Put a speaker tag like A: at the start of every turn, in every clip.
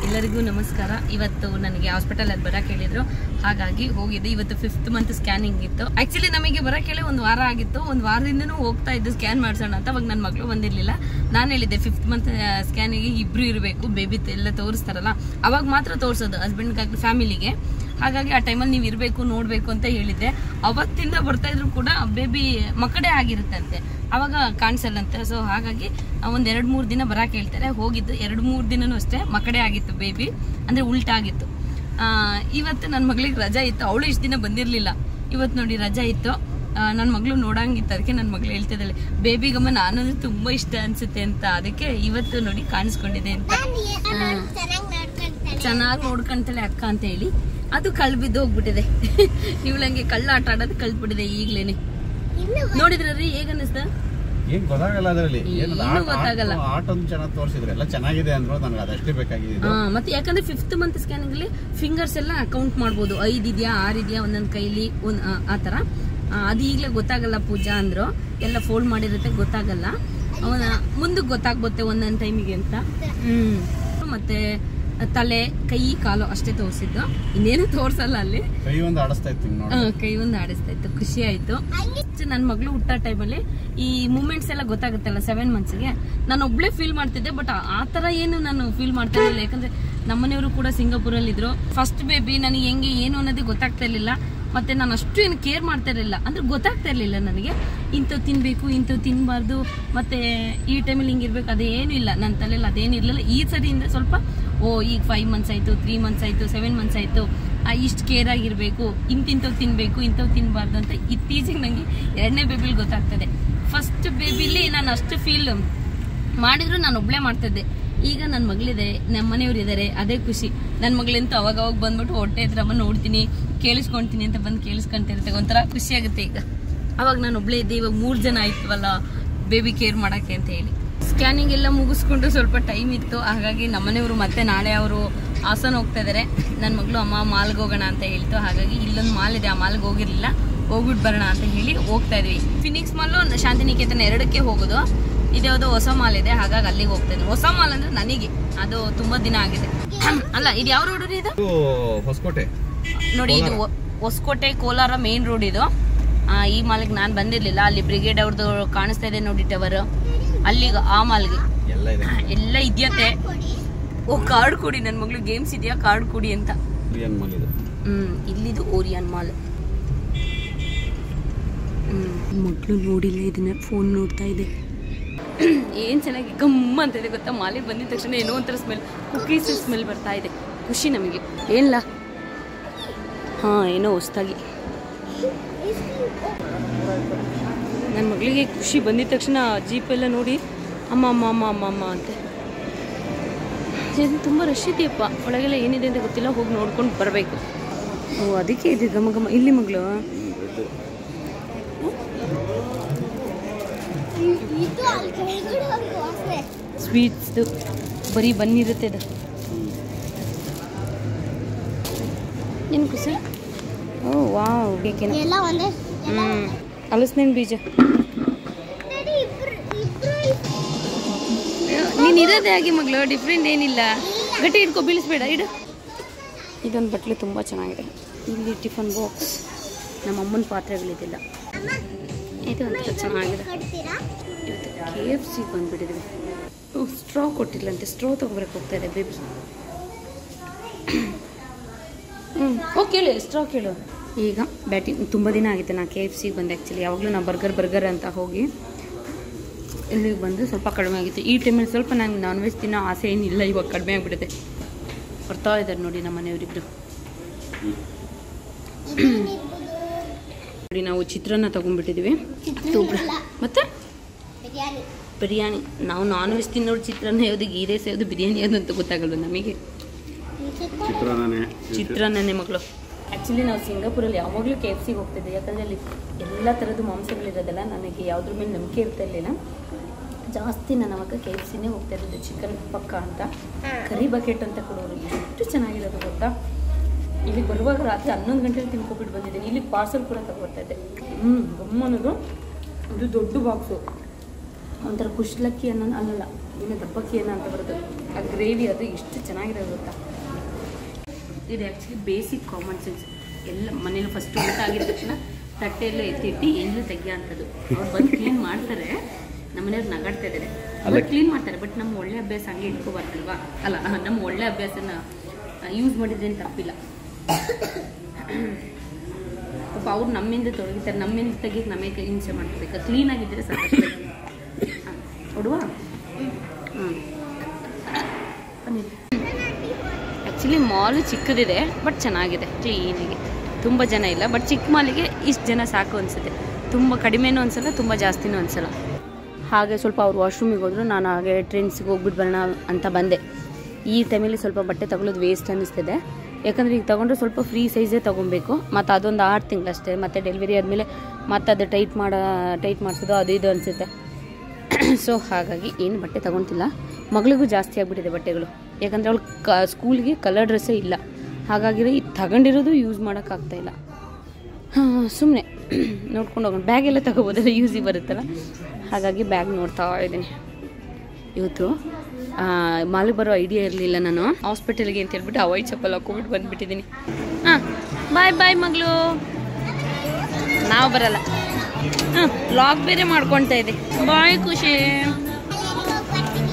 A: ಎಲ್ಲರಿಗೂ ನಮಸ್ಕಾರ. ಇವತ್ತು ನನಗೆ ಹಾಸ್ಪಿಟಲ್ ಅಲ್ಲಿ ಬರಕ್ಕೆ ಹೇಳಿದ್ರು, ಹಾಗಾಗಿ ಹೋಗಿದ್ದೆ. ಇವತ್ತು 5th ಮಂತ್ ಸ್ಕ್ಯಾನಿಂಗ್ ಇತ್ತು. ಆಕ್ಚುಲಿ ನಮಗೆ ಬರಕ್ಕೆ ಹೇಳಿ 1 ವಾರ ಆಗಿತ್ತು. 1 ವಾರದಿಂದನೂ ಹೋಗ್ತಾ ಇದ್ದು ಸ್ಕ್ಯಾನ್ ಮಾಡ್ಸೋಣ ಅಂತ. ಅವಾಗ ನನ್ನ ಮಗಳು ಬಂದಿರಲಿಲ್ಲ. ನಾನು ಹೇಳಿದ್ದೆ 5th ಮಂತ್ ಸ್ಕ್ಯಾನಿಗೆ ಇಬ್ರು ಇರಬೇಕು, ಬೇಬಿ ಎಲ್ಲ ತೋರಿಸ್ತಾರಲ್ಲ ಅವಾಗ ಮಾತ್ರ ತೋರಿಸೋದು, ಹಸ್ಬೆಂಡ್ಗಾಗಲಿ ಫ್ಯಾಮಿಲಿಗೆ. ಹಾಗಾಗಿ ಆ ಟೈಮಲ್ಲಿ ನೀವು ಇರಬೇಕು, ನೋಡಬೇಕು ಅಂತ ಹೇಳಿದ್ದೆ. ಅವತ್ತಿಂದ ಬರ್ತಾ ಇದ್ರು ಕೂಡ ಬೇಬಿ ಮಕ್ಕಳೇ ಆಗಿರುತ್ತಂತೆ, ಅವಾಗ ಕಾಣಿಸಲ್ಲಂತೆ. ಸೊ ಹಾಗಾಗಿ 1-2-3 ದಿನ ಬರಕ್ಕೆ ಹೇಳ್ತಾರೆ. ಹೋಗಿದ್ದು 2-3 ದಿನನೂ ಅಷ್ಟೇ ಮಕ್ಕಳೇ ಆಗಿತ್ತು, ಬೇಬಿ ಅಂದರೆ ಉಲ್ಟಾಗಿತ್ತು. ಇವತ್ತು ನನ್ನ ಮಗಳಿಗೆ ರಜಾ ಇತ್ತು, ಅವಳು ಇಷ್ಟು ದಿನ ಬಂದಿರಲಿಲ್ಲ. ಇವತ್ತು ನೋಡಿ ರಜಾ ಇತ್ತು, ನನ್ನ ಮಗಳು ನೋಡಂಗಿತ್ತು. ಅದಕ್ಕೆ ನನ್ನ ಮಗಳು ಹೇಳ್ತಿದ್ದಾಳೆ, ಬೇಬಿಗಮ್ಮ ನಾನು ತುಂಬ ಇಷ್ಟ ಅನ್ಸುತ್ತೆ ಅಂತ. ಅದಕ್ಕೆ ಇವತ್ತು ನೋಡಿ ಕಾಣಿಸ್ಕೊಂಡಿದೆ ಅಂತ. ಚೆನ್ನಾಗಿ ನೋಡ್ಕೊಂತಾಳೆ ಅಕ್ಕ ಅಂತ ಹೇಳಿ ಅದು ಕಳ್ಬಿದ್ದು ಹೋಗ್ಬಿಟ್ಟಿದೆ. ಇವಳಂಗೆ ಕಳ್ಳ ಆಟ ಆಡೋದು ಕಳ್ಬಿಟ್ಟಿದೆ ಈಗ್ಲೇನೆ. ನೋಡಿದ್ರಿ ಹೇಗ ಅನ್ನಿಸ್ತಾ?
B: ಏನ್ ಗೊತ್ತಾಗಲ್ಲ, ಅದರಲ್ಲಿ
A: ಏನು ಗೊತ್ತಾಗಲ್ಲ.
B: ಆಟ ಒಂದು ಚೆನ್ನಾಗಿ ತೋರಿಸಿದ್ರೆ ಎಲ್ಲ ಚೆನ್ನಾಗಿದೆ ಅಂದ್ರು, ನನಗೆ ಅದಷ್ಟೇ ಬೇಕಾಗಿದೆ.
A: ಮತ್ತೆ ಯಾಕಂದ್ರೆ 5th ಮಂತ್ ಸ್ಕ್ಯಾನಿಂಗ್ ಅಲ್ಲಿ ಫಿಂಗರ್ಸ್ ಎಲ್ಲ ಕೌಂಟ್ ಮಾಡ್ಬೋದು, 5 ಇದೆಯಾ 6 ಇದೆಯಾ ಒಂದೊಂದ್ ಕೈಲಿ ಆತರ. ಅದು ಈಗ್ಲೇ ಗೊತ್ತಾಗಲ್ಲ, ಪೂಜಾ ಅಂದ್ರು ಎಲ್ಲ ಫೋಲ್ಡ್ ಮಾಡಿರುತ್ತೆ, ಗೊತ್ತಾಗಲ್ಲ. ಅವನ ಮುಂದಕ್ಕೆ ಗೊತ್ತಾಗ್ಬೋತ್ತೆ ಒಂದೊಂದ್ ಟೈಮಿಗೆ ಅಂತ. ಮತ್ತೆ ತಲೆ ಕೈ ಕಾಲು ಅಷ್ಟೇ ತೋರಿಸಿದ್ದು, ಇನ್ನೇನು ತೋರ್ಸಲ್ಲ ಅಲ್ಲಿ.
B: ಕೈ ಒಂದು ಆಡಿಸ್ತಾ
A: ಇತ್ತು, ಖುಷಿ ಆಯ್ತು. ನನ್ನ ಮಗಳು ಹುಟ್ಟ ಟೈಮಲ್ಲಿ ಈ ಮೂಮೆಂಟ್ಸ್ ಎಲ್ಲ ಗೊತ್ತಾಗುತ್ತಲ್ಲ 7 ಮಂತ್ಸ್ಗೆ, ನಾನು ಒಬ್ಳೆ ಫೀಲ್ ಮಾಡ್ತಿದ್ದೆ. ಬಟ್ ಆತರ ಏನು ನಾನು ಫೀಲ್ ಮಾಡ್ತಾ ಇರಲಿಲ್ಲ, ಯಾಕಂದ್ರೆ ನಮ್ಮನೆಯವರು ಕೂಡ ಸಿಂಗಾಪುರಲ್ಲಿ ಇದ್ರು. ಫಸ್ಟ್ ಬೇಬಿ ನನಗೆ ಹೆಂಗೆ ಏನು ಅನ್ನೋದೇ ಗೊತ್ತಾಗ್ತಾ ಇರ್ಲಿಲ್ಲ. ಮತ್ತೆ ನಾನು ಅಷ್ಟು ಏನು ಕೇರ್ ಮಾಡ್ತಾ ಇರಲಿಲ್ಲ, ಅಂದ್ರೆ ಗೊತ್ತಾಗ್ತಾ ಇರ್ಲಿಲ್ಲ ನನಗೆ ಇಂಥವು ತಿನ್ಬೇಕು ಇಂಥವು ತಿನ್ಬಾರ್ದು, ಮತ್ತೆ ಈ ಟೈಮಲ್ಲಿ ಹಿಂಗಿರ್ಬೇಕು, ಅದೇನು ಇಲ್ಲ ನನ್ನ ತಲೆಯಲ್ಲಿ, ಅದೇನು ಇರ್ಲಿಲ್ಲ. ಈ ಸರಿಯಿಂದ ಸ್ವಲ್ಪ ಈಗ 5 ಮಂತ್ಸ್ ಆಯ್ತು, 3 ಮಂತ್ಸ್ ಆಯ್ತು, 7 ಮಂತ್ಸ್ ಆಯ್ತು, ಇಷ್ಟು ಕೇರ್ ಆಗಿರ್ಬೇಕು, ಇಂಥವು ತಿನ್ಬೇಕು ಇಂಥವು ತಿನ್ಬಾರ್ದು ಅಂತ ಇತ್ತೀಚೆಗೆ ನನಗೆ 2ನೇ ಬೇಬಿಲಿ ಗೊತ್ತಾಗ್ತದೆ. ಫಸ್ಟ್ ಬೇಬಿಲಿ ನಾನು ಅಷ್ಟು ಫೀಲ್ ಮಾಡಿದ್ರು ನಾನು ಒಬ್ಳೆ ಮಾಡ್ತಿದ್ದೆ. ಈಗ ನನ್ನ ಮಗಳಿದೆ, ನಮ್ಮ ಮನೆಯವ್ರು ಇದ್ದಾರೆ, ಅದೇ ಖುಷಿ. ನನ್ನ ಮಗಳಂತೂ ಅವಾಗ ಬಂದ್ಬಿಟ್ಟು ಹೊಟ್ಟೆ ಹತ್ರಮ್ಮ ನೋಡ್ತೀನಿ, ಕೇಳಿಸ್ಕೊಳ್ತೀನಿ ಅಂತ ಬಂದು ಕೇಳಿಸ್ಕೊಂತಿರುತ್ತೆ, ಒಂಥರ ಖುಷಿ ಆಗುತ್ತೆ. ಈಗ ಅವಾಗ ನಾನು ಒಬ್ಳೆ ಇದ್ದೆ, ಇವಾಗ 3 ಜನ ಆಯ್ತವಲ್ಲ ಬೇಬಿ ಕೇರ್ ಮಾಡಕ್ಕೆ ಅಂತ ಹೇಳಿ. ಸ್ಕ್ಯಾನಿಂಗ್ ಎಲ್ಲ ಮುಗಿಸ್ಕೊಂಡು ಸ್ವಲ್ಪ ಟೈಮ್ ಇತ್ತು, ಹಾಗಾಗಿ ನಮ್ಮನೆಯವರು ಮತ್ತೆ ನಾಳೆ ಅವರು ಹಾಸನ ಹೋಗ್ತಾ ಇದ್ದಾರೆ. ನನ್ನ ಮಗಳು ಅಮ್ಮ ಮಾಲ್ಗೆ ಹೋಗೋಣ ಅಂತ ಹೇಳ್ತು, ಹಾಗಾಗಿ ಇಲ್ಲೊಂದು ಮಾಲ್ ಇದೆ, ಆ ಮಾಲ್ಗೆ ಹೋಗಿರಲಿಲ್ಲ, ಹೋಗ್ಬಿಟ್ಟು ಬರೋಣ ಅಂತ ಹೇಳಿ ಹೋಗ್ತಾ ಇದ್ವಿ. ಫಿನಿಕ್ಸ್ ಮಾಲು ಶಾಂತಿನಿಕೇತನ 2ಕ್ಕೆ ಹೋಗೋದು. ಇದ್ಯಾವುದೋ ಹೊಸ ಮಾಲ್ ಇದೆ, ಹಾಗಾಗಿ ಅಲ್ಲಿಗೆ ಹೋಗ್ತಾ ಇದ್ವಿ. ಹೊಸ ಮಾಲ್ ಅಂದ್ರೆ ನನಗೆ ಅದು ತುಂಬಾ ದಿನ ಆಗಿದೆ. ಅಲ್ಲ, ಇದು ಯಾವ ರೋಡ್ ಇದು?
B: ಹೊಸಕೋಟೆ
A: ನೋಡಿ, ಇದು ಹೊಸಕೋಟೆ ಕೋಲಾರ ಮೇನ್ ರೋಡ್ ಇದು. ಈ ಮಾಲ್ಗೆ ನಾನು ಬಂದಿರ್ಲಿಲ್ಲ. ಅಲ್ಲಿ ಬ್ರಿಗೇಡ್ ಅವ್ರದ್ದು ಕಾಣಿಸ್ತಾ ಇದೆ ನೋಡಿ ಟವರ್, ಅಲ್ಲಿಗೆ ಆ ಮಾಲ್ಗೆ ಎಲ್ಲ ಇದೆಯಂತೆ. ಕಾರ್ಡ್ ಕೊಡಿ, ನನ್ನ ಮಗಳು ಗೇಮ್ಸ್ ಇದೆಯಾ ಕಾರ್ಡ್ ಕೊಡಿ ಅಂತ. ಇಲ್ಲಿದು ಓರಿಯನ್ ಮಾಲ್. ಮಗಳು ನೋಡಿಲ್ಲ ಇದನ್ನ, ಫೋನ್ ನೋಡ್ತಾ ಇದೆ. ಏನ್ ಚೆನ್ನಾಗಿ ಗಮ್ಮ ಅಂತ ಇದೆ ಗೊತ್ತಾ. ಮಾಲಿಗೆ ಬಂದಿದ ತಕ್ಷಣ ಏನೋ ಒಂಥರ ಸ್ಮೆಲ್, ಕುಕೀಸ್ ಸ್ಮೆಲ್ ಬರ್ತಾ ಇದೆ. ಖುಷಿ ನಮಗೆ. ಏನಿಲ್ಲ, ಏನೋ ಹೊಸ್ದಾಗಿ ನನ್ನ ಮಗಳಿಗೆ ಖುಷಿ. ಬಂದಿದ ತಕ್ಷಣ ಜೀಪೆಲ್ಲ ನೋಡಿ ಅಮ್ಮ ಅಮ್ಮ ಅಮ್ಮ ಅಮ್ಮ ಅಮ್ಮ ಅಂತೆ. ತುಂಬ ರಶ್ ಇದೆಯಪ್ಪ, ಒಳಗೆಲ್ಲ ಏನಿದೆ ಅಂತ ಗೊತ್ತಿಲ್ಲ, ಹೋಗಿ ನೋಡ್ಕೊಂಡು ಬರಬೇಕು. ಅದಕ್ಕೆ ಇದೆ ಗಮ ಗಮ. ಇಲ್ಲಿ ಮಗಳು ಸ್ವೀಟ್ಸ್ದು ಬರೀ ಬನ್ನಿರುತ್ತೆ ಅದು. ಏನು ಖುಷಿ. ವಾವ್, ಬೇಕೇನ ಹಲಸಿನ ಬೀಜ. ನೀನು ಇರೋದೇ ಆಗಿ ಮಗಳು, ಡಿಫ್ರೆಂಟ್ ಏನಿಲ್ಲ. ಗಟ್ಟಿ ಇಟ್ಕೊ, ಬೀಳಿಸ್ಬೇಡ, ಇಡು. ಇದೊಂದು ಬಟ್ಲು ತುಂಬ ಚೆನ್ನಾಗಿದೆ. ಇಲ್ಲಿ ಟಿಫನ್ ಬಾಕ್ಸ್, ನಮ್ಮ ಅಮ್ಮನ ಪಾತ್ರೆಗಳಿದಿಲ್ಲ. ಇದು ಅಂತ ಚೆನ್ನಾಗಿದೆ. ಇವತ್ತು KFC ಬಂದುಬಿಟ್ಟಿದ್ವಿ. ಸ್ಟ್ರಾ ಕೊಟ್ಟಿಲ್ಲಂತೆ, ಸ್ಟ್ರಾ ತೊಗೊಬರಕ್ಕೆ ಹೋಗ್ತಾ ಇದೆ ಬೇಬಿ. ಕೇಳು, ಸ್ಟ್ರಾ ಕೇಳು. ಈಗ ಬ್ಯಾಟಿಂಗ್ ತುಂಬ ದಿನ ಆಗಿದೆ ನಾನು KFCಗೆ ಬಂದೆ. ಆ್ಯಕ್ಚುಲಿ ಯಾವಾಗಲೂ ನಾವು ಬರ್ಗರ್ ಅಂತ ಹೋಗಿ ಇಲ್ಲಿಗೆ ಬಂದು ಸ್ವಲ್ಪ ಕಡಿಮೆ ಆಗಿತ್ತು. ಈ ಟೈಮಲ್ಲಿ ಸ್ವಲ್ಪ ನಂಗೆ ನಾನ್ ವೆಜ್ ತಿನ್ನೋ ಆಸೆ ಏನಿಲ್ಲ, ಇವಾಗ ಕಡಿಮೆ ಆಗಿಬಿಡುತ್ತೆ. ಬರ್ತಾ ಇದ್ದಾರೆ ನೋಡಿ ನಮ್ಮ ಮನೆಯವರಿಬ್ಬರು. ನೋಡಿ, ನಾವು ಚಿತ್ರಾನ್ನ ತೊಗೊಂಡ್ಬಿಟ್ಟಿದ್ದೀವಿ. ಮತ್ತೆ ಬಿರಿಯಾನಿ. ನಾವು ನಾನ್ ವೆಜ್ ತಿನ್ನೋರು ಚಿತ್ರಾನ್ನ ಯಾವುದು, ಗೀ ರೈಸ್ ಯಾವುದು, ಬಿರಿಯಾನಿ ಯಾವುದು ಅಂತ ಗೊತ್ತಾಗಲ್ವ ನಮಗೆ. ಚಿತ್ರಾನ್ನನೇ ಮಗಳು. ಆ್ಯಕ್ಚುಲಿ ನಾವು ಸಿಂಗಾಪುರಲ್ಲಿ ಯಾವಾಗಲೂ KFCಗೆ ಹೋಗ್ತಿದ್ದೆ, ಯಾಕಂದರೆ ಅಲ್ಲಿ ಎಲ್ಲ ಥರದ್ದು ಮಾಂಸಗಳಿರೋದಲ್ಲ. ನನಗೆ ಯಾವುದ್ರ ಮೇಲೆ ನಂಬಿಕೆ ಇರ್ತಾ ಇರಲಿಲ್ಲ ಜಾಸ್ತಿ. ನಾನು ಅವಾಗ KFCನೇ ಹೋಗ್ತಾ ಇರೋದು, ಚಿಕನ್ ಪಕ್ಕ ಅಂತ. ಕರಿ ಬಕೆಟ್ ಅಂತ ಕೊಡೋರು, ಎಷ್ಟು ಚೆನ್ನಾಗಿರೋದು ಗೊತ್ತಾ. ಇಲ್ಲಿಗೆ ಬರುವಾಗ ರಾತ್ರಿ 11 ಗಂಟೆಗೆ ತಿನ್ಕೊಬಿಟ್ಟು ಬಂದಿದ್ದೀನಿ. ಇಲ್ಲಿಗೆ ಪಾರ್ಸಲ್ ಕೂಡ ತಗೊಳ್ತಾ ಇದ್ದೆ. ಗಮ್ಮನದು. ಇದು ದೊಡ್ಡ ಬಾಕ್ಸು, ಒಂಥರ ಕುಶ್ಲಕ್ಕಿ ಅನ್ನೋ ಅಲ್ಲಲ್ಲ, ಇನ್ನು ದಪ್ಪಕ್ಕಿ ಏನೋ ಅಂತ ಬರೋದು ಆ ಗ್ರೇವಿ ಅದು ಎಷ್ಟು ಚೆನ್ನಾಗಿರೋದು ಗೊತ್ತಾ. ಇದು ಆ್ಯಕ್ಚುಲಿ ಬೇಸಿಕ್ ಕಾಮನ್ ಸೆನ್ಸ್. ಎಲ್ಲ ಮನೇಲಿ ಫಸ್ಟ್ ಊಟ ಆಗಿದ ತಕ್ಷಣ ತಟ್ಟೆಯೆಲ್ಲ ಎತ್ತಿಟ್ಟು ಎಲ್ಲೂ ತೆಗಿಯೋ ಅಂಥದ್ದು. ಅವ್ರು ಬಂದು ಕ್ಲೀನ್ ಮಾಡ್ತಾರೆ, ನಮ್ಮನೆಯವ್ರು ನಗಾಡ್ತಾ ಇದ್ದಾರೆ, ಅವ್ರು ಕ್ಲೀನ್ ಮಾಡ್ತಾರೆ. ಬಟ್ ನಮ್ಮ ಒಳ್ಳೆ ಅಭ್ಯಾಸ ಹಂಗೆ ಇಟ್ಕೋಬಾರ್ದಲ್ವಾ. ಅಲ್ಲ, ನಮ್ಮ ಒಳ್ಳೆ ಅಭ್ಯಾಸನ ಯೂಸ್ ಮಾಡಿದ್ರೇನು ತಪ್ಪಿಲ್ಲ. ಪಾಪ ಅವ್ರು ನಮ್ಮಿಂದ ತೊಡಗಿತಾರೆ, ನಮ್ಮಿಂದ ತೆಗಿಯಕ್ಕೆ ನಮಗೆ ಹಿಂಸೆ ಮಾಡ್ಕೋಬೇಕು. ಕ್ಲೀನಾಗಿದ್ದರೆ ಸಾಕಷ್ಟು. ಕೊಡುವ ಆ್ಯಕ್ಚುಲಿ ಮಾಲು ಚಿಕ್ಕದಿದೆ, ಬಟ್ ಚೆನ್ನಾಗಿದೆ, ಕ್ಲೀನಾಗಿ. ತುಂಬ ಜನ ಇಲ್ಲ, ಬಟ್ ಚಿಕ್ಕ ಮಾಲಿಗೆ ಇಷ್ಟು ಜನ ಸಾಕು ಅನಿಸುತ್ತೆ. ತುಂಬ ಕಡಿಮೆನೂ ಅನಿಸಲ್ಲ, ತುಂಬ ಜಾಸ್ತಿನೂ ಅನಿಸಲ್ಲ. ಹಾಗೆ ಸ್ವಲ್ಪ ಅವ್ರು ವಾಶ್ರೂಮಿಗೆ ಹೋದ್ರು, ನಾನು ಹಾಗೆ ಟ್ರೆಂಡ್ಸಿಗೆ ಹೋಗ್ಬಿಟ್ಟು ಬರೋಣ ಅಂತ ಬಂದೆ. ಈ ಟೈಮಲ್ಲಿ ಸ್ವಲ್ಪ ಬಟ್ಟೆ ತಗೊಳ್ಳೋದು ವೇಸ್ಟ್ ಅನ್ನಿಸ್ತಿದೆ. ಯಾಕಂದರೆ ಈಗ ತೊಗೊಂಡ್ರೆ ಸ್ವಲ್ಪ ಫ್ರೀ ಸೈಜೇ ತೊಗೊಬೇಕು. ಮತ್ತು ಅದೊಂದು 6 ತಿಂಗಳಷ್ಟೇ, ಮತ್ತು ಡೆಲಿವರಿ ಆದಮೇಲೆ ಮತ್ತು ಅದು ಟೈಟ್ ಮಾಡಿಸೋದು ಅದು ಇದು ಅನಿಸುತ್ತೆ. ಸೊ ಹಾಗಾಗಿ ಏನು ಬಟ್ಟೆ ತೊಗೊತಿಲ್ಲ. ಮಗಳಿಗೂ ಜಾಸ್ತಿ ಆಗಿಬಿಟ್ಟಿದೆ ಬಟ್ಟೆಗಳು. ಯಾಕಂದರೆ ಅವಳು ಸ್ಕೂಲ್ಗೆ ಕಲರ್ ಡ್ರೆಸ್ಸೇ ಇಲ್ಲ. ಹಾಗಾಗಿ ಇದು ತಗೊಂಡಿರೋದು ಯೂಸ್ ಮಾಡೋಕ್ಕಾಗ್ತಾಯಿಲ್ಲ. ಸುಮ್ಮನೆ ನೋಡ್ಕೊಂಡು ಹೋಗೋಣ. ಬ್ಯಾಗೆಲ್ಲ ತಗೋಬೋದಲ್ಲ, ಯೂಸಿಗೆ ಬರುತ್ತಲ್ಲ. ಹಾಗಾಗಿ ಬ್ಯಾಗ್ ನೋಡ್ತಾ ಇದ್ದೀನಿ. ಇವತ್ತು ಮಾಲಿಗೆ ಬರೋ ಐಡಿಯಾ ಇರಲಿಲ್ಲ. ನಾನು ಹಾಸ್ಪಿಟಲ್ಗೆ ಅಂತ ಹೇಳ್ಬಿಟ್ಟು ವೈಟ್ ಚಪ್ಪಲ್ ಹಾಕೊಂಡ್ಬಿಟ್ಟು ಬಂದುಬಿಟ್ಟಿದ್ದೀನಿ. ಹಾಂ, ಬಾಯ್ ಬಾಯ್ ಮಗಳು. ನಾವು ಬರಲ್ಲ. ಲಾಗ್ ಬೇರೆ ಮಾಡ್ಕೊಳ್ತಾ ಇದೆ. ಬಾಯ್ ಖುಷಿ.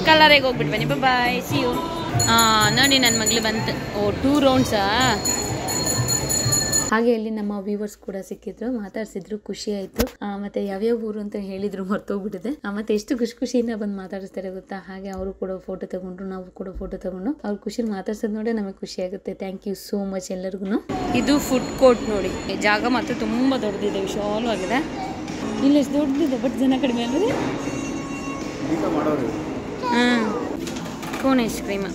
A: ಕಲರಿಗೆ ಹೋಗ್ಬಿಟ್ಟು ಬನ್ನಿ. ಬಾಯ್, ಸಿ ಯು. ನೋಡಿ ನನ್ನ ಮಗಳು ಬಂತು. 2 ರೌಂಡ್ಸಾ. ಹಾಗೆ ಇಲ್ಲಿ ನಮ್ಮ ವ್ಯೂವರ್ಸ್ ಕೂಡ ಸಿಕ್ಕಿದ್ರು, ಮಾತಾಡ್ಸಿದ್ರು, ಖುಷಿ ಆಯಿತು. ಮತ್ತು ಯಾವ್ಯಾವ ಊರು ಅಂತ ಹೇಳಿದ್ರು, ಮರ್ತೋಗ್ಬಿಟ್ಟಿದೆ. ಮತ್ತು ಎಷ್ಟು ಖುಷಿಯಿಂದ ಬಂದು ಮಾತಾಡಿಸ್ತಾರೆ ಗೊತ್ತಾ. ಹಾಗೆ ಅವರು ಕೂಡ ಫೋಟೋ ತಗೊಂಡ್ರು, ನಾವು ಕೂಡ ಫೋಟೋ ತಗೊಂಡು ಅವ್ರ ಖುಷಿನ ಮಾತಾಡ್ಸೋದು ನೋಡಿ ನಮಗೆ ಖುಷಿ ಆಗುತ್ತೆ. ಥ್ಯಾಂಕ್ ಯು ಸೋ ಮಚ್ ಎಲ್ಲರಿಗೂ. ಇದು ಫುಡ್ ಕೋರ್ಟ್ ನೋಡಿ. ಜಾಗ ಮಾತ್ರ ತುಂಬ ದೊಡ್ಡದಿದೆ, ವಿಶಾಲವಾಗಿದೆ. ಇಲ್ಲ ಎಷ್ಟು ದೊಡ್ಡದಿದೆ, ಬಟ್ ಜನ ಕಡಿಮೆ ಅಲ್ಲದೆ. Cone ice cream.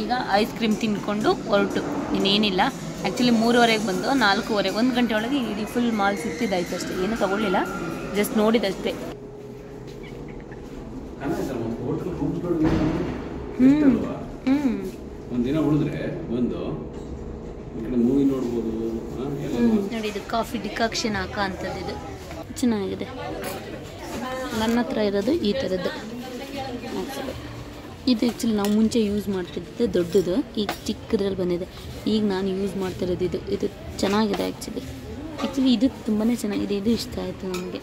A: ಈಗ ಐಸ್ ಕ್ರೀಮ್ ತಿನ್ಕೊಂಡು ಹೊರಟು. ಇನ್ನೇನಿಲ್ಲ. ಆ್ಯಕ್ಚುಲಿ 3:30ಗೆ ಬಂದು 4:15 1 ಗಂಟೆ ಒಳಗೆ ಇಡೀ ಫುಲ್ ಮಾಲ್ ಸುತ್ತಿದ್ದಾಯ್ತು ಅಷ್ಟೇ. ಏನೂ ತೊಗೊಳ್ಳಿಲ್ಲ, ಜಸ್ಟ್ ನೋಡಿದಷ್ಟೇ. ನೋಡಿ, ಇದು ಕಾಫಿ ಡಿಕಾಕ್ಷನ್ ಹಾಕೋ ಅಂಥದ್ದು. ಇದು ಚೆನ್ನಾಗಿದೆ. ನನ್ನ ಹತ್ರ ಇರೋದು ಈ ಥರದ್ದು. ಇದು ಆ್ಯಕ್ಚುಲಿ ನಾವು ಮುಂಚೆ ಯೂಸ್ ಮಾಡ್ತಿದ್ದೆ ದೊಡ್ಡದು, ಈಗ ಚಿಕ್ಕದ್ರಲ್ಲಿ ಬಂದಿದೆ. ಈಗ ನಾನು ಯೂಸ್ ಮಾಡ್ತಿರೋದು ಇದು ಚೆನ್ನಾಗಿದೆ. ಆ್ಯಕ್ಚುಲಿ ಇದು ತುಂಬಾ ಚೆನ್ನಾಗಿದೆ. ಇದು ಇಷ್ಟ ಆಯಿತು ನಮಗೆ.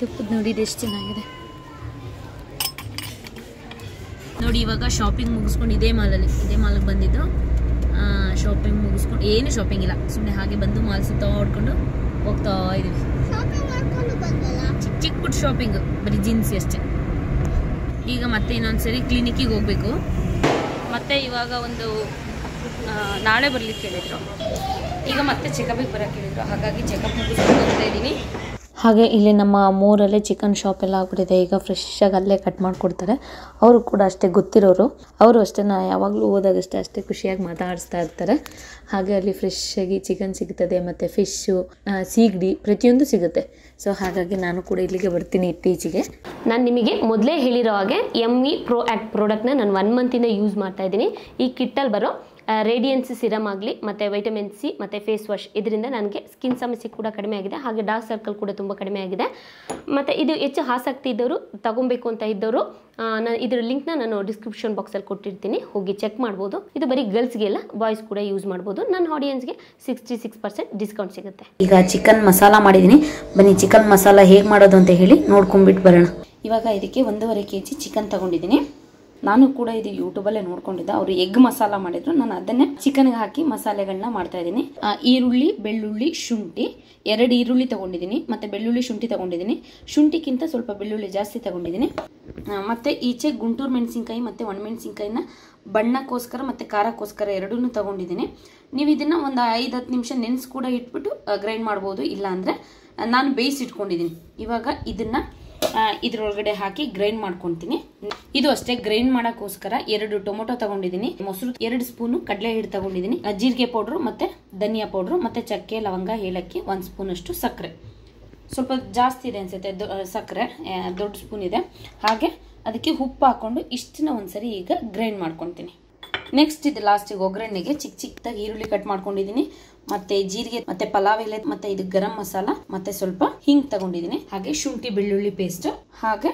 A: ತುಪ್ಪದ ನೋಡಿ, ಇದು ಎಷ್ಟು ಚೆನ್ನಾಗಿದೆ ನೋಡಿ. ಇವಾಗ ಶಾಪಿಂಗ್ ಮುಗಿಸ್ಕೊಂಡು ಇದೇ ಮಾಲಿಗೆ ಬಂದಿದ್ದು. ಶಾಪಿಂಗ್ ಮುಗಿಸ್ಕೊಂಡು ಏನು ಶಾಪಿಂಗ್ ಇಲ್ಲ, ಸುಮ್ಮನೆ ಹಾಗೆ ಬಂದು ಮಾಲ್ ಸುತ್ತಾ ಹೊಡ್ಕೊಂಡು ಹೋಗ್ತಾ ಇದ್ದೀವಿ. ಚಿಕ್ಕ ಪುಟ್ಟ ಶಾಪಿಂಗ್, ಬರೀ ಜೀನ್ಸ್ ಅಷ್ಟೇ. ಈಗ ಮತ್ತೆ ಇನ್ನೊಂದ್ಸರಿ ಕ್ಲಿನಿಕ್ಕಿಗೆ ಹೋಗಬೇಕು. ಮತ್ತೆ ಇವಾಗ ನಾಳೆ ಬರ್ಲಿಕ್ಕೆ ಹೇಳಿದ್ರು. ಈಗ ಮತ್ತೆ ಚೆಕಪ್ಗೆ ಬರೋಕ್ಕೆ ಹೇಳಿದ್ರು. ಹಾಗಾಗಿ ಚೆಕಪ್ ಮುಗಿಸ್ಕೊಂಡು ಬರ್ತಾ ಇದ್ದೀನಿ. ಹಾಗೆ ಇಲ್ಲಿ ನಮ್ಮ ಮೂರಲ್ಲೇ ಚಿಕನ್ ಶಾಪ್ ಎಲ್ಲ ಆಗ್ಬಿಟ್ಟಿದೆ. ಈಗ ಫ್ರೆಶ್ಶಾಗಿ ಅಲ್ಲೇ ಕಟ್ ಮಾಡಿಕೊಡ್ತಾರೆ. ಅವರು ಕೂಡ ಅಷ್ಟೇ ಗೊತ್ತಿರೋರು. ಅವರು ಅಷ್ಟೇ ಯಾವಾಗಲೂ ಹೋದಾಗಷ್ಟೇ ಅಷ್ಟೇ ಖುಷಿಯಾಗಿ ಮಾತಾಡಿಸ್ತಾ ಇರ್ತಾರೆ. ಹಾಗೆ ಅಲ್ಲಿ ಫ್ರೆಶ್ಶಾಗಿ ಚಿಕನ್ ಸಿಗ್ತದೆ, ಮತ್ತು ಫಿಶ್ಶು, ಸೀಗಡಿ, ಪ್ರತಿಯೊಂದು ಸಿಗುತ್ತೆ. ಸೊ ಹಾಗಾಗಿ ನಾನು ಕೂಡ ಇಲ್ಲಿಗೆ ಬರ್ತೀನಿ ಇತ್ತೀಚೆಗೆ. ನಾನು ನಿಮಗೆ ಮೊದಲೇ ಹೇಳಿರೋ ಹಾಗೆ ME Pro Act ಪ್ರಾಡಕ್ಟ್ನ ನಾನು 1 ಮಂತಿಂದ ಯೂಸ್ ಮಾಡ್ತಾ ಇದ್ದೀನಿ. ಈ ಕಿಟ್ಟಲ್ಲಿ ಬರೋ ರೇಡಿಯನ್ಸ್ ಸಿರಮ್ ಆಗಲಿ, ಮತ್ತು ವೈಟಮಿನ್ C ಮತ್ತು ಫೇಸ್ ವಾಶ್, ಇದರಿಂದ ನನಗೆ ಸ್ಕಿನ್ ಸಮಸ್ಯೆ ಕೂಡ ಕಡಿಮೆ ಆಗಿದೆ. ಹಾಗೆ ಡಾರ್ಕ್ ಸರ್ಕಲ್ ಕೂಡ ತುಂಬ ಕಡಿಮೆ ಆಗಿದೆ. ಮತ್ತು ಇದು ಹೆಚ್ಚು ಆಸಕ್ತಿ ಇದ್ದವರು, ತಗೊಬೇಕು ಅಂತ ಇದ್ದವರು, ಇದರ ಲಿಂಕ್ನ ನಾನು ಡಿಸ್ಕ್ರಿಪ್ಷನ್ ಬಾಕ್ಸಲ್ಲಿ ಕೊಟ್ಟಿರ್ತೀನಿ, ಹೋಗಿ ಚೆಕ್ ಮಾಡ್ಬೋದು. ಇದು ಬರೀ ಗರ್ಲ್ಸ್ಗೆಲ್ಲ, ಬಾಯ್ಸ್ ಕೂಡ ಯೂಸ್ ಮಾಡ್ಬೋದು. ನನ್ನ ಆಡಿಯನ್ಸ್ಗೆ 66% ಡಿಸ್ಕೌಂಟ್ ಸಿಗುತ್ತೆ. ಈಗ ಚಿಕನ್ ಮಸಾಲ ಮಾಡಿದ್ದೀನಿ. ಬನ್ನಿ ಚಿಕನ್ ಮಸಾಲ ಹೇಗೆ ಮಾಡೋದು ಅಂತ ಹೇಳಿ ನೋಡ್ಕೊಂಡ್ಬಿಟ್ಟು ಬರೋಣ. ಇವಾಗ ಇದಕ್ಕೆ 1.5 kg ಚಿಕನ್ ತಗೊಂಡಿದ್ದೀನಿ. ನಾನು ಕೂಡ ಇದು ಯೂಟ್ಯೂಬಲ್ಲೇ ನೋಡ್ಕೊಂಡಿದ್ದೆ. ಅವರು ಎಗ್ ಮಸಾಲ ಮಾಡಿದ್ರು, ನಾನು ಅದನ್ನೇ ಚಿಕನ್ಗೆ ಹಾಕಿ ಮಸಾಲೆಗಳನ್ನ ಮಾಡ್ತಾ ಇದ್ದೀನಿ. ಈರುಳ್ಳಿ, ಬೆಳ್ಳುಳ್ಳಿ, ಶುಂಠಿ, 2 ಈರುಳ್ಳಿ ತಗೊಂಡಿದ್ದೀನಿ, ಮತ್ತು ಬೆಳ್ಳುಳ್ಳಿ, ಶುಂಠಿ ತಗೊಂಡಿದ್ದೀನಿ. ಶುಂಠಿಗಿಂತ ಸ್ವಲ್ಪ ಬೆಳ್ಳುಳ್ಳಿ ಜಾಸ್ತಿ ತಗೊಂಡಿದ್ದೀನಿ. ಮತ್ತು ಈಚೆ ಗುಂಟೂರು ಮೆಣಸಿನ್ಕಾಯಿ ಮತ್ತು ಒಣಮೆಣಸಿನ್ಕಾಯಿನ ಬಣ್ಣಕ್ಕೋಸ್ಕರ ಮತ್ತು ಖಾರಕ್ಕೋಸ್ಕರ ಎರಡನ್ನೂ ತಗೊಂಡಿದ್ದೀನಿ. ನೀವು ಇದನ್ನು ಒಂದು 5-10 ನಿಮಿಷ ನೆನೆಸಿ ಕೂಡ ಇಟ್ಬಿಟ್ಟು ಗ್ರೈಂಡ್ ಮಾಡ್ಬೋದು. ಇಲ್ಲ ಅಂದರೆ ನಾನು ಬೇಯಿಸಿಟ್ಕೊಂಡಿದ್ದೀನಿ. ಇವಾಗ ಇದನ್ನು ಇದ್ರೊಳಗಡೆ ಹಾಕಿ ಗ್ರೈಂಡ್ ಮಾಡ್ಕೊತೀನಿ. ಇದು ಅಷ್ಟೇ, ಗ್ರೈಂಡ್ ಮಾಡೋಕ್ಕೋಸ್ಕರ 2 ಟೊಮೊಟೊ ತಗೊಂಡಿದ್ದೀನಿ, ಮೊಸರು 2 ಸ್ಪೂನು, ಕಡಲೆ ಹಿಟ್ಟು ತಗೊಂಡಿದ್ದೀನಿ, ಜೀರಿಗೆ ಪೌಡ್ರು ಮತ್ತೆ ಧನಿಯಾ ಪೌಡ್ರು, ಮತ್ತೆ ಚಕ್ಕೆ, ಲವಂಗ, ಏಲಕ್ಕಿ, 1 ಸ್ಪೂನ್ ಅಷ್ಟು ಸಕ್ಕರೆ. ಸ್ವಲ್ಪ ಜಾಸ್ತಿ ಇದೆ ಅನ್ಸುತ್ತೆ ಸಕ್ಕರೆ, ದೊಡ್ಡ ಸ್ಪೂನ್ ಇದೆ. ಹಾಗೆ ಅದಕ್ಕೆ ಉಪ್ಪು ಹಾಕೊಂಡು ಇಷ್ಟನ್ನ ಒಂದ್ಸರಿ ಈಗ ಗ್ರೈಂಡ್ ಮಾಡ್ಕೊತೀನಿ. ನೆಕ್ಸ್ಟ್ ಇದು ಲಾಸ್ಟಿಗೆ ಒಗ್ಗರಣೆಗೆ ಚಿಕ್ಕದಾಗಿ ಈರುಳ್ಳಿ ಕಟ್ ಮಾಡ್ಕೊಂಡಿದ್ದೀನಿ, ಮತ್ತೆ ಜೀರಿಗೆ ಮತ್ತೆ ಪಲಾವ್ ಎಲೆ ಮತ್ತೆ ಇದು ಗರಂ ಮಸಾಲ ಮತ್ತೆ ಸ್ವಲ್ಪ ಹಿಂಗ್ ತಗೊಂಡಿದ್ದೀನಿ. ಹಾಗೆ ಶುಂಠಿ ಬೆಳ್ಳುಳ್ಳಿ ಪೇಸ್ಟ್ ಹಾಗೆ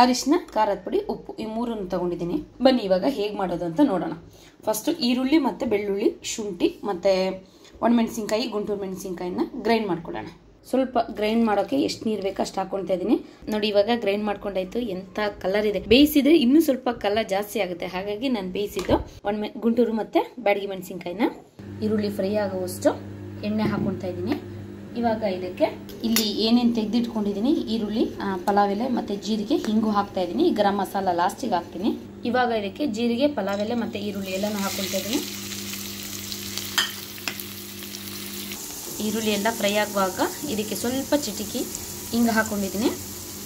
A: ಅರಿಶಿನ ಖಾರದ ಪುಡಿ ಉಪ್ಪು ಈ ಮೂರನ್ನು ತಗೊಂಡಿದ್ದೀನಿ. ಬನ್ನಿ ಇವಾಗ ಹೇಗ್ ಮಾಡೋದು ಅಂತ ನೋಡೋಣ. ಫಸ್ಟ್ ಈರುಳ್ಳಿ ಮತ್ತೆ ಬೆಳ್ಳುಳ್ಳಿ ಶುಂಠಿ ಮತ್ತೆ ಒಣಮೆಣಸಿನ್ಕಾಯಿ ಗುಂಟೂರು ಮೆಣಸಿನ್ಕಾಯಿನ ಗ್ರೈಂಡ್ ಮಾಡ್ಕೊಳ್ಳೋಣ. ಸ್ವಲ್ಪ ಗ್ರೈಂಡ್ ಮಾಡೋಕೆ ಎಷ್ಟು ನೀರು ಬೇಕೋ ಅಷ್ಟು ಹಾಕೊಳ್ತಾ ಇದ್ದೀನಿ. ನೋಡಿ ಇವಾಗ ಗ್ರೈಂಡ್ ಮಾಡ್ಕೊಂಡಾಯ್ತು. ಎಂತ ಕಲರ್ ಇದೆ. ಬೇಯಿಸಿದ್ರೆ ಇನ್ನೂ ಸ್ವಲ್ಪ ಕಲರ್ ಜಾಸ್ತಿ ಆಗುತ್ತೆ. ಹಾಗಾಗಿ ನಾನು ಬೇಯಿಸಿದ್ದು ಗುಂಟೂರು ಮತ್ತೆ ಬ್ಯಾಡಗಿ ಮೆಣಸಿನ್ಕಾಯಿನ ಈರುಳ್ಳಿ ಫ್ರೈ ಆಗುವಷ್ಟು ಎಣ್ಣೆ ಹಾಕೊಳ್ತಾ ಇದ್ದೀನಿ. ಇವಾಗ ಇದಕ್ಕೆ ಇಲ್ಲಿ ಏನೇನು ತೆಗೆದಿಟ್ಕೊಂಡಿದ್ದೀನಿ ಈರುಳ್ಳಿ ಪಲಾವ್ ಎಲೆ ಮತ್ತೆ ಜೀರಿಗೆ ಹಿಂಗು ಹಾಕ್ತಾ ಇದ್ದೀನಿ. ಗರಂ ಮಸಾಲ ಲಾಸ್ಟಿಗೆ ಹಾಕ್ತೀನಿ. ಇವಾಗ ಇದಕ್ಕೆ ಜೀರಿಗೆ ಪಲಾವ್ ಎಲೆ ಮತ್ತೆ ಈರುಳ್ಳಿ ಎಲ್ಲಾನು ಹಾಕೊಳ್ತಾ ಇದ್ದೀನಿ. ಈರುಳ್ಳಿ ಎಲ್ಲ ಫ್ರೈ ಆಗುವಾಗ ಇದಕ್ಕೆ ಸ್ವಲ್ಪ ಚಿಟಿಕಿ ಹಿಂಗೆ ಹಾಕೊಂಡಿದ್ದೀನಿ.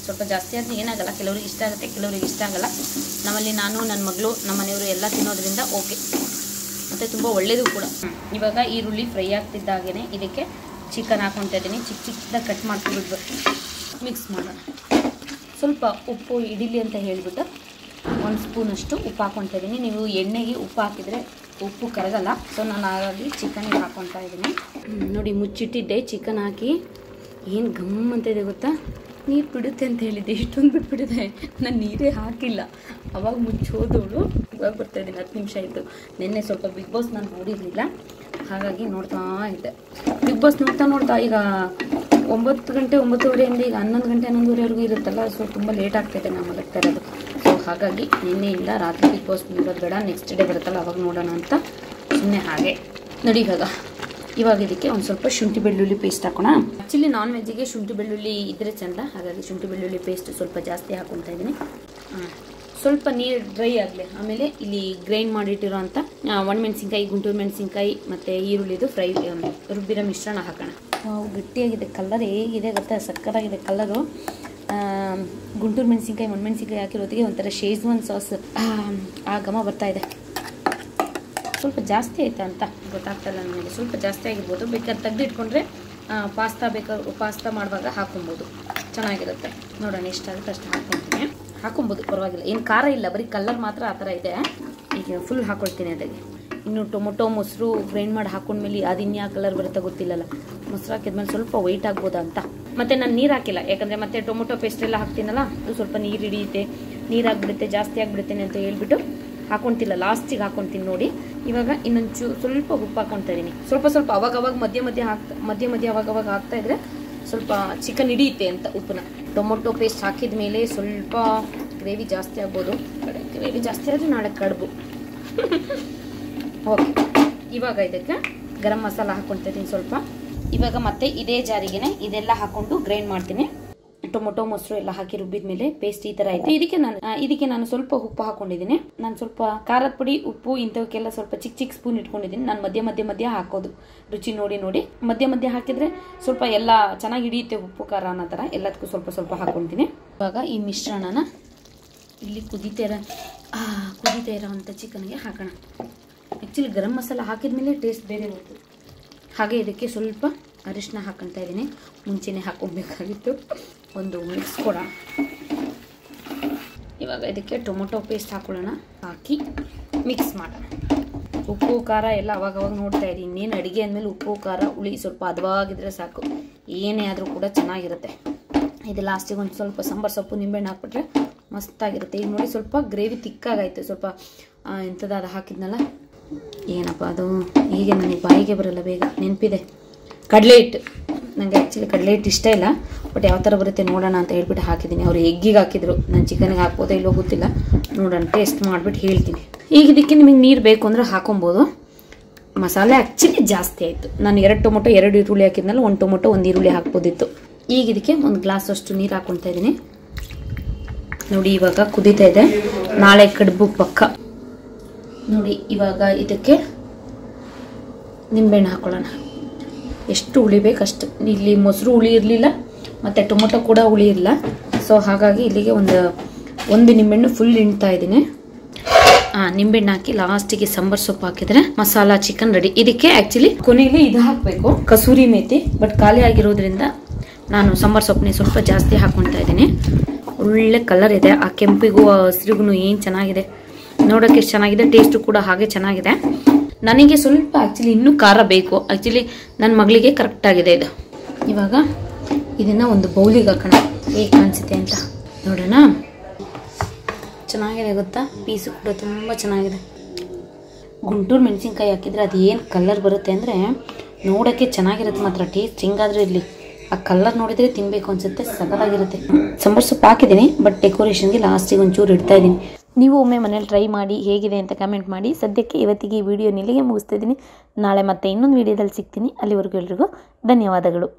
A: ಸ್ವಲ್ಪ ಜಾಸ್ತಿ ಆದ್ರೆ ಏನಾಗಲ್ಲ, ಕೆಲವ್ರಿಗೆ ಇಷ್ಟ ಆಗುತ್ತೆ ಕೆಲವ್ರಿಗೆ ಇಷ್ಟ ಆಗಲ್ಲ. ನಮ್ಮಲ್ಲಿ ನಾನು ನನ್ನ ಮಗಳು ನಮ್ಮ ಮನೆಯವರು ಎಲ್ಲ ತಿನ್ನೋದ್ರಿಂದ ಓಕೆ, ಮತ್ತು ತುಂಬ ಒಳ್ಳೆಯದು ಕೂಡ. ಇವಾಗ ಈರುಳ್ಳಿ ಫ್ರೈ ಆಗ್ತಿದ್ದಾಗೇ ಇದಕ್ಕೆ ಚಿಕನ್ ಹಾಕೊಳ್ತಾ ಇದ್ದೀನಿ. ಚಿಕ್ಕ ಚಿಕ್ಕದಾಗಿ ಕಟ್ ಮಾಡ್ಕೊಂಡ್ಬಿಟ್ಟು ಮಿಕ್ಸ್ ಮಾಡೋಣ. ಸ್ವಲ್ಪ ಉಪ್ಪು ಹಿಡಿಲಿ ಅಂತ ಹೇಳಿಬಿಟ್ಟು 1 ಸ್ಪೂನಷ್ಟು ಉಪ್ಪು ಹಾಕೊಳ್ತಾ ಇದ್ದೀನಿ. ನೀವು ಎಣ್ಣೆಗೆ ಉಪ್ಪು ಹಾಕಿದರೆ ಉಪ್ಪು ಕರಗಲ್ಲ. ಸೊ ನಾನು ಹಾಗಾಗಿ ಚಿಕನ್ಗೆ ಹಾಕೊಳ್ತಾ ಇದ್ದೀನಿ. ನೋಡಿ ಮುಚ್ಚಿಟ್ಟಿದ್ದೆ ಚಿಕನ್ ಹಾಕಿ. ಏನು ಗಮ್ ಅಂತ ಇದೆ ಗೊತ್ತಾ, ನೀರು ಬಿಡುತ್ತೆ ಅಂತ ಹೇಳಿದ್ದೆ, ಇಷ್ಟೊಂದು ಬಿಟ್ಬಿಡಿದೆ. ನಾನು ನೀರೇ ಹಾಕಿಲ್ಲ. ಅವಾಗ ಮುಚ್ಚೋದವಳು ಇವಾಗ ಬರ್ತಾಯಿದ್ದೀನಿ. 10 ನಿಮಿಷ ಆಯಿತು. ನಿನ್ನೆ ಸ್ವಲ್ಪ ಬಿಗ್ ಬಾಸ್ ನಾನು ನೋಡಿರಲಿಲ್ಲ, ಹಾಗಾಗಿ ನೋಡ್ತಾ ಇದ್ದೆ. ಬಿಗ್ ಬಾಸ್ ನೋಡ್ತಾ ಈಗ 9 ಗಂಟೆ 9:30 ಈಗ 11 ಗಂಟೆ 11:30ವರೆಗೂ ಇರುತ್ತಲ್ಲ. ಸೊ ತುಂಬ ಲೇಟ್ ಆಗ್ತಾಯಿದೆ ನಾನು ಮಲಗ್ತಾ ಇರೋದು. ಸೊ ಹಾಗಾಗಿ ನಿನ್ನೆಯಿಂದ ರಾತ್ರಿ ಬಿಗ್ ಬಾಸ್ ನೋಡೋದು ಬೇಡ, ನೆಕ್ಸ್ಟ್ ಡೇ ಬರುತ್ತಲ್ಲ ಅವಾಗ ನೋಡೋಣ ಅಂತ ಸುಮ್ಮನೆ ಹಾಗೆ. ನೋಡಿ ಇವಾಗ ಇದಕ್ಕೆ ಒಂದು ಸ್ವಲ್ಪ ಶುಂಠಿ ಬೆಳ್ಳುಳ್ಳಿ ಪೇಸ್ಟ್ ಹಾಕೋಣ. ಆ್ಯಕ್ಚುಲಿ ನಾನ್ ವೆಜ್ಜಿಗೆ ಶುಂಠಿ ಬೆಳ್ಳುಳ್ಳಿ ಇದ್ರೆ ಚೆಂದ, ಹಾಗಾಗಿ ಶುಂಠಿ ಬೆಳ್ಳುಳ್ಳಿ ಪೇಸ್ಟ್ ಸ್ವಲ್ಪ ಜಾಸ್ತಿ ಹಾಕೊಳ್ತಾ ಇದ್ದೀನಿ. ಸ್ವಲ್ಪ ನೀರು ಡ್ರೈ ಆಗಲಿ. ಆಮೇಲೆ ಇಲ್ಲಿ ಗ್ರೈಂಡ್ ಮಾಡಿಟ್ಟಿರೋ ಅಂಥ ಒಣಮೆಣಸಿನ್ಕಾಯಿ ಗುಂಟೂರು ಮೆಣಸಿನ್ಕಾಯಿ ಮತ್ತು ಈರುಳ್ಳಿದು ಫ್ರೈ ರುಬ್ಬಿರೋ ಮಿಶ್ರಣ ಹಾಕೋಣ. ಗಟ್ಟಿಯಾಗಿದೆ. ಕಲರ್ ಹೇಗಿದೆ ಗೊತ್ತಾ, ಸಕ್ಕತ್ತಾಗಿದೆ ಕಲರು. ಗುಂಟೂರು ಮೆಣಸಿನ್ಕಾಯಿ ಒಣಮೆಣಸಿನ್ಕಾಯಿ ಹಾಕಿರೋದಿಗೆ ಒಂಥರ ಶೇಜ್ವಾನ್ ಸಾಸ್ ಆ ಘಮ ಬರ್ತಾ ಇದೆ. ಸ್ವಲ್ಪ ಜಾಸ್ತಿ ಆಯ್ತಾ ಅಂತ ಗೊತ್ತಾಗ್ತಲ್ಲ ನನಗೆ. ಸ್ವಲ್ಪ ಜಾಸ್ತಿ ಆಗಿರ್ಬೋದು. ಬೇಕಾದ್ರೆ ತೆಗೆದಿಟ್ಕೊಂಡ್ರೆ ಪಾಸ್ತಾ ಮಾಡುವಾಗ ಹಾಕೊಬೋದು, ಚೆನ್ನಾಗಿರುತ್ತೆ. ನೋಡೋಣ ಎಷ್ಟಾಗುತ್ತೆ ಅಷ್ಟು ಹಾಕ್ಕೊತೀನಿ. ಹಾಕೊಬೋದು, ಪರವಾಗಿಲ್ಲ. ಏನು ಖಾರ ಇಲ್ಲ, ಬರೀ ಕಲರ್ ಮಾತ್ರ ಆ ಥರ ಇದೆ. ಈಗ ಫುಲ್ ಹಾಕ್ಕೊಳ್ತೀನಿ ಅದಕ್ಕೆ. ಇನ್ನು ಟೊಮೊಟೊ ಮೊಸರು ಗ್ರೈಂಡ್ ಮಾಡಿ ಹಾಕೊಂಡ್ಮೇಲೆ ಅದು ಇನ್ಯಾ ಕಲರ್ ಬರುತ್ತೆ ಗೊತ್ತಿಲ್ಲಲ್ಲ. ಮೊಸರು ಹಾಕಿದ್ಮೇಲೆ ಸ್ವಲ್ಪ ವೈಟ್ ಆಗ್ಬೋದಾ ಅಂತ. ಮತ್ತು ನಾನು ನೀರು ಹಾಕಿಲ್ಲ, ಯಾಕಂದರೆ ಮತ್ತೆ ಟೊಮೊಟೊ ಪೇಸ್ಟ್ ಎಲ್ಲ ಹಾಕ್ತೀನಲ್ಲ, ಅದು ಸ್ವಲ್ಪ ನೀರು ಹಿಡಿಯುತ್ತೆ, ನೀರು ಆಗಿಬಿಡುತ್ತೆ, ಜಾಸ್ತಿ ಆಗಿಬಿಡುತ್ತೇನೆ ಅಂತ ಹೇಳ್ಬಿಟ್ಟು ಹಾಕೊಳ್ತಿಲ್ಲ. ಲಾಸ್ಟಿಗೆ ಹಾಕೊಳ್ತೀನಿ. ನೋಡಿ ಇವಾಗ ಇನ್ನೊಂದು ಸ್ವಲ್ಪ ಉಪ್ಪು ಹಾಕ್ಕೊಳ್ತಾ ಇದ್ದೀನಿ. ಸ್ವಲ್ಪ ಅವಾಗವಾಗ ಮಧ್ಯ ಅವಾಗವಾಗ ಹಾಕ್ತಾ ಇದ್ರೆ ಸ್ವಲ್ಪ ಚಿಕನ್ ಹಿಡಿಯುತ್ತೆ ಅಂತ ಉಪ್ಪನ್ನ. ಟೊಮೊಟೊ ಪೇಸ್ಟ್ ಹಾಕಿದ ಮೇಲೆ ಸ್ವಲ್ಪ ಗ್ರೇವಿ ಜಾಸ್ತಿ ಆಗ್ಬೋದು. ಗ್ರೇವಿ ಜಾಸ್ತಿ ಆದರೆ ನಾಳೆ ಕಡುಬು. ಓಕೆ, ಇವಾಗ ಇದಕ್ಕೆ ಗರಂ ಮಸಾಲ ಹಾಕ್ಕೊಳ್ತಾ ಇದ್ದೀನಿ ಸ್ವಲ್ಪ. ಇವಾಗ ಮತ್ತೆ ಇದೇ ಜಾರಿಗೆನೆ ಇದೆಲ್ಲ ಹಾಕೊಂಡು ಗ್ರೈಂಡ್ ಮಾಡ್ತೀನಿ. ಟೊಮೊಟೊ ಮೊಸರು ಎಲ್ಲ ಹಾಕಿ ರುಬ್ಬಿದ ಮೇಲೆ ಪೇಸ್ಟ್ ಈ ತರ ಆಯ್ತು. ಇದಕ್ಕೆ ನಾನು ಸ್ವಲ್ಪ ಉಪ್ಪು ಹಾಕೊಂಡಿದ್ದೀನಿ. ನಾನು ಸ್ವಲ್ಪ ಖಾರದ ಪುಡಿ ಉಪ್ಪು ಇಂಥವಕ್ಕೆಲ್ಲ ಸ್ವಲ್ಪ ಚಿಕ್ಕ ಸ್ಪೂನ್ ಇಟ್ಕೊಂಡಿದ್ದೀನಿ. ನಾನು ಮಧ್ಯ ಹಾಕೋದು ರುಚಿ ನೋಡಿ ಮಧ್ಯ ಹಾಕಿದ್ರೆ ಸ್ವಲ್ಪ ಎಲ್ಲ ಚೆನ್ನಾಗಿ ಹಿಡಿಯುತ್ತೆ ಉಪ್ಪು ಖಾರ ಅನ್ನೋ ಥರ. ಎಲ್ಲದಕ್ಕೂ ಸ್ವಲ್ಪ ಹಾಕೊಳ್ತೀನಿ. ಇವಾಗ ಈ ಮಿಶ್ರಣನ ಇಲ್ಲಿ ಕುದೀತಾ ಇರೋವಂಥ ಚಿಕನ್ಗೆ ಹಾಕೋಣ. ಆ್ಯಕ್ಚುಲಿ ಗರಂ ಮಸಾಲ ಹಾಕಿದ್ಮೇಲೆ ಟೇಸ್ಟ್ ಬೇರೆ ಹೋಯ್ತು. ಹಾಗೆ ಇದಕ್ಕೆ ಸ್ವಲ್ಪ ಅರಿಶಿನ ಹಾಕೊಳ್ತಾ ಇದ್ದೀನಿ. ಮುಂಚೆನೇ ಹಾಕೊಬೇಕಾಗಿತ್ತು. ಒಂದು ಮಿಕ್ಸ್ ಕೊಡೋಣ. ಇವಾಗ ಇದಕ್ಕೆ ಟೊಮೊಟೊ ಪೇಸ್ಟ್ ಹಾಕೊಳ್ಳೋಣ. ಹಾಕಿ ಮಿಕ್ಸ್ ಮಾಡೋಣ. ಉಪ್ಪು ಖಾರ ಎಲ್ಲ ಅವಾಗವಾಗ ನೋಡ್ತಾ ಇರಿ. ಇನ್ನೇನು ಅಡುಗೆ ಅಂದಮೇಲೆ ಉಪ್ಪು ಖಾರ ಹುಳಿ ಸ್ವಲ್ಪ ಹದವಾಗಿದ್ರೆ ಸಾಕು, ಏನೇ ಆದರೂ ಕೂಡ ಚೆನ್ನಾಗಿರುತ್ತೆ. ಇದು ಲಾಸ್ಟಿಗೆ ಒಂದು ಸ್ವಲ್ಪ ಸಾಂಬಾರು ಸೊಪ್ಪು ನಿಂಬೆಹಣ್ಣು ಹಾಕ್ಬಿಟ್ರೆ ಮಸ್ತಾಗಿರುತ್ತೆ. ಈಗ ನೋಡಿ ಸ್ವಲ್ಪ ಗ್ರೇವಿ ತಿಕ್ಕಾಗಾಯ್ತು. ಸ್ವಲ್ಪ ಎಂಥದ್ದು ಹಾಕಿದ್ನಲ್ಲ, ಏನಪ್ಪ ಅದು ಹೀಗೆ ನನಗೆ ಬಾಯಿಗೆ ಬರಲ್ಲ ಬೇಗ, ನೆನಪಿದೆ, ಕಡಲೆ ಹಿಟ್ಟು. ನನಗೆ ಆ್ಯಕ್ಚುಲಿ ಕಡಲೆ ಹಿಟ್ಟು ಇಷ್ಟ ಇಲ್ಲ, ಬಟ್ ಯಾವ ಥರ ಬರುತ್ತೆ ನೋಡೋಣ ಅಂತ ಹೇಳ್ಬಿಟ್ಟು ಹಾಕಿದ್ದೀನಿ. ಅವರು ಎಗ್ಗಿಗೆ ಹಾಕಿದ್ರು, ನಾನು ಚಿಕನ್ಗೆ ಹಾಕ್ಬೋದೋ ಇಲ್ಲೋ ಗೊತ್ತಿಲ್ಲ, ನೋಡೋಣ ಟೇಸ್ಟ್ ಮಾಡಿಬಿಟ್ಟು ಹೇಳ್ತೀನಿ. ಈಗ ಇದಕ್ಕೆ ನಿಮಗೆ ನೀರು ಬೇಕು ಅಂದರೆ ಹಾಕೊಬೋದು. ಮಸಾಲೆ ಆ್ಯಕ್ಚುಲಿ ಜಾಸ್ತಿ ಆಯಿತು. ನಾನು 2 ಟೊಮೊಟೊ 2 ಈರುಳ್ಳಿ ಹಾಕಿದ್ನಲ್ಲ, 1 ಟೊಮೊಟೊ 1 ಈರುಳ್ಳಿ ಹಾಕ್ಬೋದಿತ್ತು. ಈಗ ಇದಕ್ಕೆ 1 ಗ್ಲಾಸ್ ಅಷ್ಟು ನೀರು ಹಾಕ್ಕೊಳ್ತಾ ಇದ್ದೀನಿ. ನೋಡಿ ಇವಾಗ ಕುದೀತಾ ಇದೆ. ನಾಳೆ ಕಡುಬು ಪಕ್ಕ. ನೋಡಿ ಇವಾಗ ಇದಕ್ಕೆ ನಿಂಬೆಹಣ್ಣು ಹಾಕೊಳ್ಳೋಣ. ಎಷ್ಟು ಹುಳಿ ಬೇಕಷ್ಟು. ಇಲ್ಲಿ ಮೊಸರು ಹುಳಿ ಇರಲಿಲ್ಲ ಮತ್ತು ಟೊಮೊಟೊ ಕೂಡ ಹುಳಿ ಇಲ್ಲ. ಸೊ ಹಾಗಾಗಿ ಇಲ್ಲಿಗೆ ಒಂದು ನಿಂಬೆಹಣ್ಣು ಫುಲ್ ಹಿಂಡ್ತಾ ಇದ್ದೀನಿ. ನಿಂಬೆಹಣ್ಣು ಹಾಕಿ ಲಾಸ್ಟಿಗೆ ಸಾಂಬಾರ್ ಸೊಪ್ಪು ಹಾಕಿದ್ರೆ ಮಸಾಲಾ ಚಿಕನ್ ರೆಡಿ. ಇದಕ್ಕೆ ಆ್ಯಕ್ಚುಲಿ ಕೊನೆಯಲ್ಲಿ ಇದು ಹಾಕಬೇಕು, ಕಸೂರಿ ಮೇಥಿ. ಬಟ್ ಖಾಲಿ ಆಗಿರೋದ್ರಿಂದ ನಾನು ಸಾಂಬಾರ್ ಸೊಪ್ಪನ್ನೇ ಸ್ವಲ್ಪ ಜಾಸ್ತಿ ಹಾಕ್ಕೊಳ್ತಾ ಇದ್ದೀನಿ. ಒಳ್ಳೆ ಕಲರ್ ಇದೆ. ಆ ಕೆಂಪಿಗೂ ಆ ಹಸಿರಿಗೂ ಏನು ಚೆನ್ನಾಗಿದೆ, ನೋಡೋಕ್ಕೆ ಎಷ್ಟು ಚೆನ್ನಾಗಿದೆ, ಟೇಸ್ಟು ಕೂಡ ಹಾಗೆ ಚೆನ್ನಾಗಿದೆ. ನನಗೆ ಸ್ವಲ್ಪ ಆ್ಯಕ್ಚುಲಿ ಇನ್ನೂ ಖಾರ ಬೇಕು. ಆ್ಯಕ್ಚುಲಿ ನನ್ನ ಮಗಳಿಗೆ ಕರೆಕ್ಟಾಗಿದೆ ಇದು. ಇವಾಗ ಇದನ್ನು ಒಂದು ಬೌಲಿಗೆ ಹಾಕೋಣ ಹೇಗೆ ಕಾಣಿಸುತ್ತೆ ಅಂತ ನೋಡೋಣ. ಚೆನ್ನಾಗಿದೆ ಗೊತ್ತಾ, ಪೀಸು ಕೂಡ ತುಂಬ ಚೆನ್ನಾಗಿದೆ. ಗುಂಟೂರು ಮೆಣಸಿನ್ಕಾಯಿ ಹಾಕಿದರೆ ಅದು ಏನು ಕಲರ್ ಬರುತ್ತೆ ಅಂದರೆ ನೋಡೋಕ್ಕೆ ಚೆನ್ನಾಗಿರುತ್ತೆ, ಮಾತ್ರ ಟೇಸ್ಟ್ ಹೆಂಗಾದರೂ ಇರಲಿ ಆ ಕಲರ್ ನೋಡಿದರೆ ತಿನ್ನಬೇಕು ಅನಿಸುತ್ತೆ, ಸಖತ್ತಾಗಿರುತ್ತೆ. ಸಾಂಬಾರು ಸೊಪ್ಪು ಹಾಕಿದ್ದೀನಿ, ಬಟ್ ಡೆಕೋರೇಷನ್ಗೆ ಲಾಸ್ಟಿಗೆ ಒಂಚೂರು ಇಡ್ತಾ ಇದ್ದೀನಿ. ನೀವು ಒಮ್ಮೆ ಮನೇಲಿ ಟ್ರೈ ಮಾಡಿ ಹೇಗಿದೆ ಅಂತ ಕಮೆಂಟ್ ಮಾಡಿ. ಸದ್ಯಕ್ಕೆ ಇವತ್ತಿಗೆ ಈ ವಿಡಿಯೋ ಇಲ್ಲಿಗೆ ಮುಗಿಸ್ತಾ ಇದ್ದೀನಿ. ನಾಳೆ ಮತ್ತೆ ಇನ್ನೊಂದು ವಿಡಿಯೋದಲ್ಲಿ ಸಿಗ್ತೀನಿ. ಅಲ್ಲಿವರೆಗೂ ಎಲ್ರಿಗೂ ಧನ್ಯವಾದಗಳು.